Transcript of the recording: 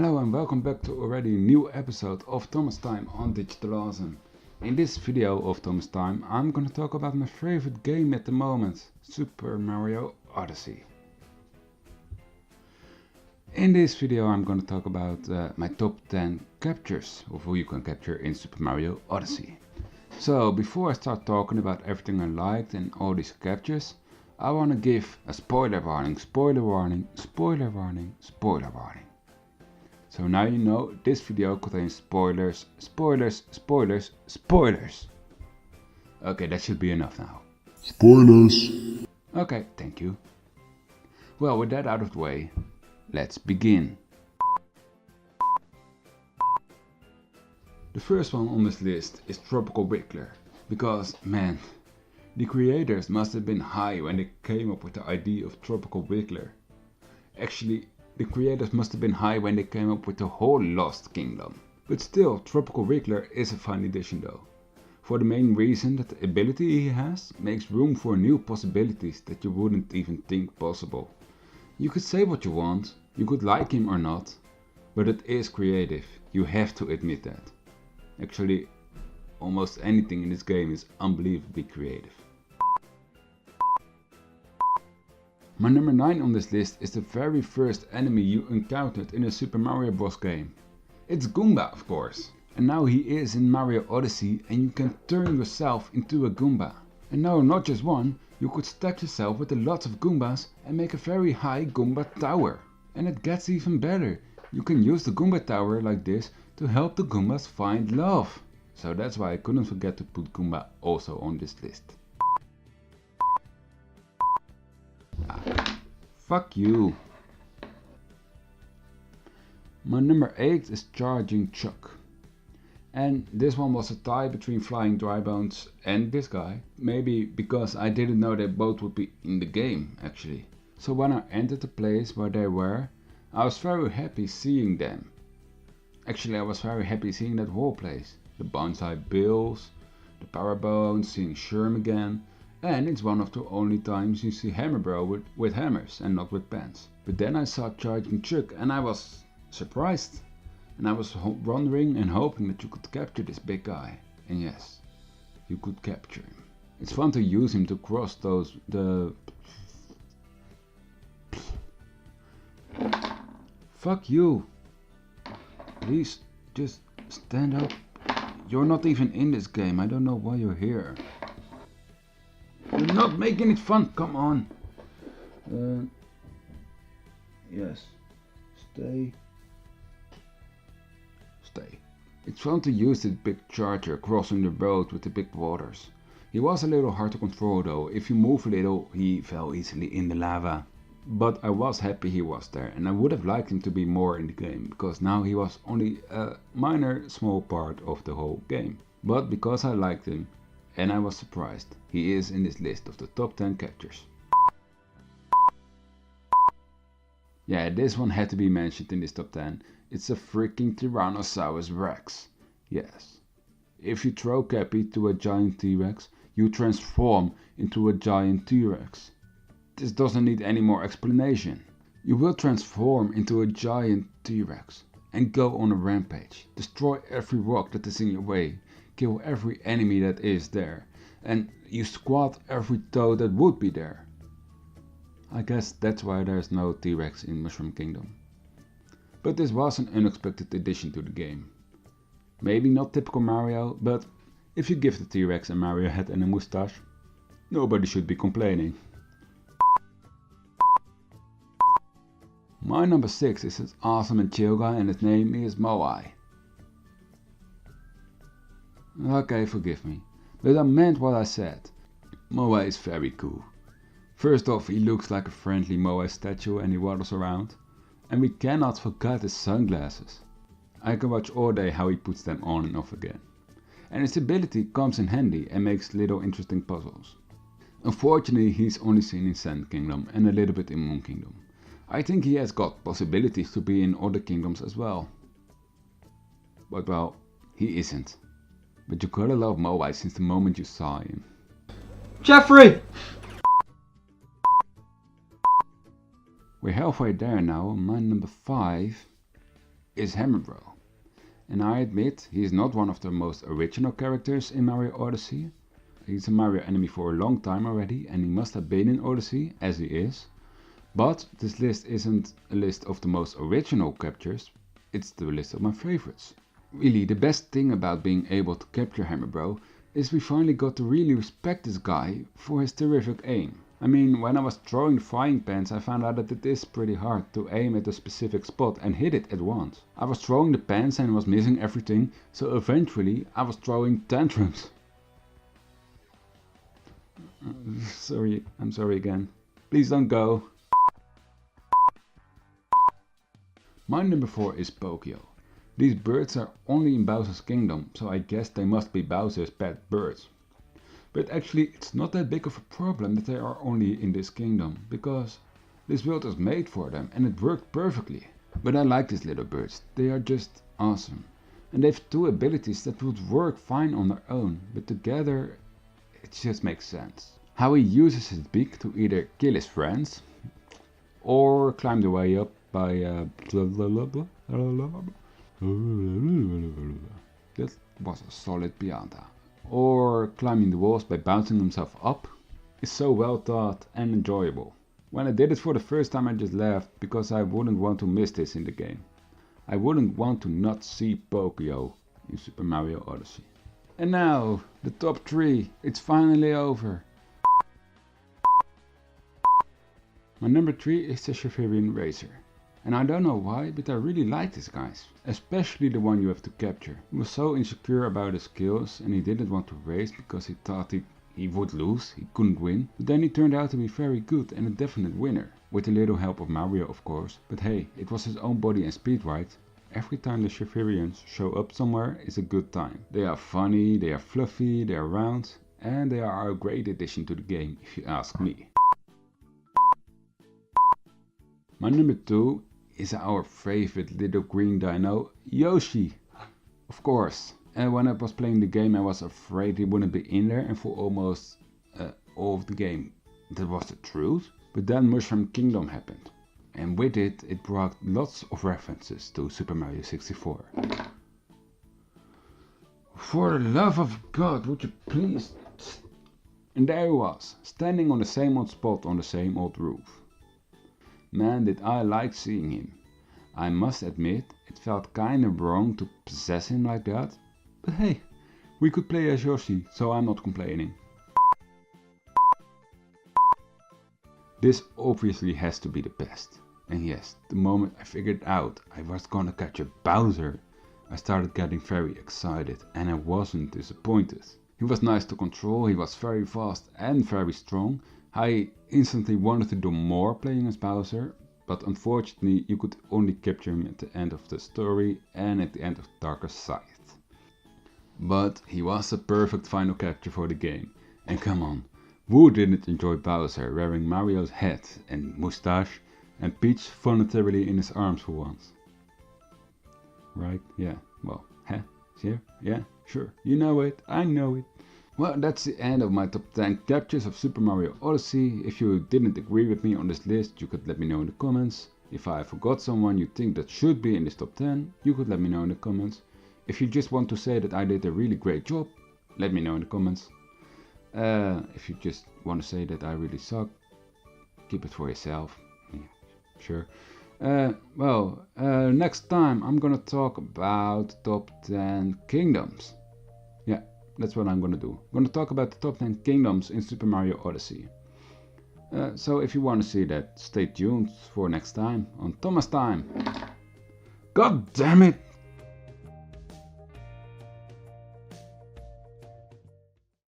Hello and welcome back to already a new episode of Thomas Time on Digital Awesome. In this video of Thomas Time I'm gonna talk about my favorite game at the moment, Super Mario Odyssey. In this video I'm gonna talk about my top 10 captures of who you can capture in Super Mario Odyssey. So before I start talking about everything I liked and all these captures, I wanna give a spoiler warning, spoiler warning, spoiler warning, spoiler warning. So now you know this video contains spoilers, spoilers, spoilers, spoilers. Okay, that should be enough now. Spoilers! Okay, thank you. Well, with that out of the way, let's begin. The first one on this list is Tropical Wiggler, because man, the creators must have been high when they came up with the idea of Tropical Wiggler. Actually, the creators must have been high when they came up with the whole Lost Kingdom. But still, Tropical Wiggler is a fun addition though. For the main reason that the ability he has makes room for new possibilities that you wouldn't even think possible. You could say what you want, you could like him or not, but it is creative, you have to admit that. Actually, almost anything in this game is unbelievably creative. My number 9 on this list is the very first enemy you encountered in a Super Mario Bros. Game. It's Goomba, of course. And now he is in Mario Odyssey and you can turn yourself into a Goomba. And now not just one, you could stack yourself with a lot of Goombas and make a very high Goomba tower. And it gets even better. You can use the Goomba tower like this to help the Goombas find love. So that's why I couldn't forget to put Goomba also on this list. Fuck you. My number 8 is Charging Chuck. And this one was a tie between Flying Drybones and this guy. Maybe because I didn't know they both would be in the game actually. So when I entered the place where they were, I was very happy seeing them. Actually I was very happy seeing that whole place. The Bonsai Bills, the Power Bones, seeing Sherm again. And it's one of the only times you see Hammerbro with hammers and not with pants. But then I saw Charging Chuck and I was surprised. And I was wondering and hoping that you could capture this big guy. And yes, you could capture him. It's fun to use him to cross Fuck you. Please, just stand up. You're not even in this game, I don't know why you're here. You're not making it fun, come on. Yes, stay. It's fun to use this big charger crossing the road with the big waters. He was a little hard to control though, if you move a little he fell easily in the lava. But I was happy he was there and I would have liked him to be more in the game, because now he was only a minor small part of the whole game. But because I liked him, and I was surprised, he is in this list of the top 10 captures. Yeah, this one had to be mentioned in this top 10. It's a freaking Tyrannosaurus Rex. Yes. If you throw Cappy to a giant T-Rex, you transform into a giant T-Rex. This doesn't need any more explanation. You will transform into a giant T-Rex and go on a rampage. Destroy every rock that is in your way. Kill every enemy that is there, and you squat every toad that would be there. I guess that's why there's no T-Rex in Mushroom Kingdom. But this was an unexpected addition to the game. Maybe not typical Mario, but if you give the T-Rex a Mario head and a moustache, nobody should be complaining. My number 6 is this awesome and chill guy and his name is Moai. Okay, forgive me, but I meant what I said. Moai is very cool. First off, he looks like a friendly Moai statue and he waddles around. And we cannot forget his sunglasses. I can watch all day how he puts them on and off again. And his ability comes in handy and makes little interesting puzzles. Unfortunately, he's only seen in Sand Kingdom and a little bit in Moon Kingdom. I think he has got possibilities to be in other kingdoms as well. But well, he isn't. But you gotta love Moai since the moment you saw him. Jeffrey! We're halfway there now. My number 5 is Hammerbro. And I admit, he is not one of the most original characters in Mario Odyssey. He's a Mario enemy for a long time already, and he must have been in Odyssey, as he is. But this list isn't a list of the most original captures, it's the list of my favorites. Really, the best thing about being able to capture Hammerbro is we finally got to really respect this guy for his terrific aim. I mean, when I was throwing the frying pans, I found out that it is pretty hard to aim at a specific spot and hit it at once. I was throwing the pans and was missing everything, so eventually I was throwing tantrums. I'm sorry again. Please don't go. My number 4 is Pokeo. These birds are only in Bowser's kingdom, so I guess they must be Bowser's pet birds. But actually it's not that big of a problem that they are only in this kingdom, because this world is made for them and it worked perfectly. But I like these little birds, they are just awesome. And they have 2 abilities that would work fine on their own, but together it just makes sense. How he uses his beak to either kill his friends or climb the way up by that was a solid pianta. Or climbing the walls by bouncing himself up is so well thought and enjoyable. When I did it for the first time I just laughed because I wouldn't want to miss this in the game. I wouldn't want to not see Pokeo in Super Mario Odyssey. And now, the top 3, it's finally over. My number 3 is the Shiverian Racer. And I don't know why, but I really like these guys. Especially the one you have to capture. He was so insecure about his skills and he didn't want to race because he thought he would lose, he couldn't win. But then he turned out to be very good and a definite winner. With a little help of Mario of course. But hey, it was his own body and speed, right? Every time the Shiverians show up somewhere is a good time. They are funny, they are fluffy, they are round. And they are a great addition to the game if you ask me. My number 2 is our favorite little green dino, Yoshi. Of course. And when I was playing the game I was afraid he wouldn't be in there, and for almost all of the game that was the truth. But then Mushroom Kingdom happened. And with it, it brought lots of references to Super Mario 64. For the love of God, would you please... And there he was, standing on the same old spot on the same old roof. Man, did I like seeing him. I must admit, it felt kinda wrong to possess him like that. But hey, we could play as Yoshi, so I'm not complaining. This obviously has to be the best. And yes, the moment I figured out I was gonna catch a Bowser, I started getting very excited and I wasn't disappointed. He was nice to control, he was very fast and very strong. I instantly wanted to do more playing as Bowser, but unfortunately you could only capture him at the end of the story and at the end of Darkest Side. But he was a perfect final capture for the game. And come on, who didn't enjoy Bowser wearing Mario's hat and moustache and Peach voluntarily in his arms for once? Right? Yeah, well, yeah, sure, you know it, I know it. Well, that's the end of my top 10 captures of Super Mario Odyssey. If you didn't agree with me on this list, you could let me know in the comments. If I forgot someone you think that should be in this top 10, you could let me know in the comments. If you just want to say that I did a really great job, let me know in the comments. If you just want to say that I really suck, keep it for yourself. Yeah, sure. Next time I'm gonna talk about top 10 kingdoms. Yeah, that's what I'm gonna do. I'm gonna talk about the top 10 kingdoms in Super Mario Odyssey. So if you want to see that, stay tuned for next time on Thomas Time. God damn it!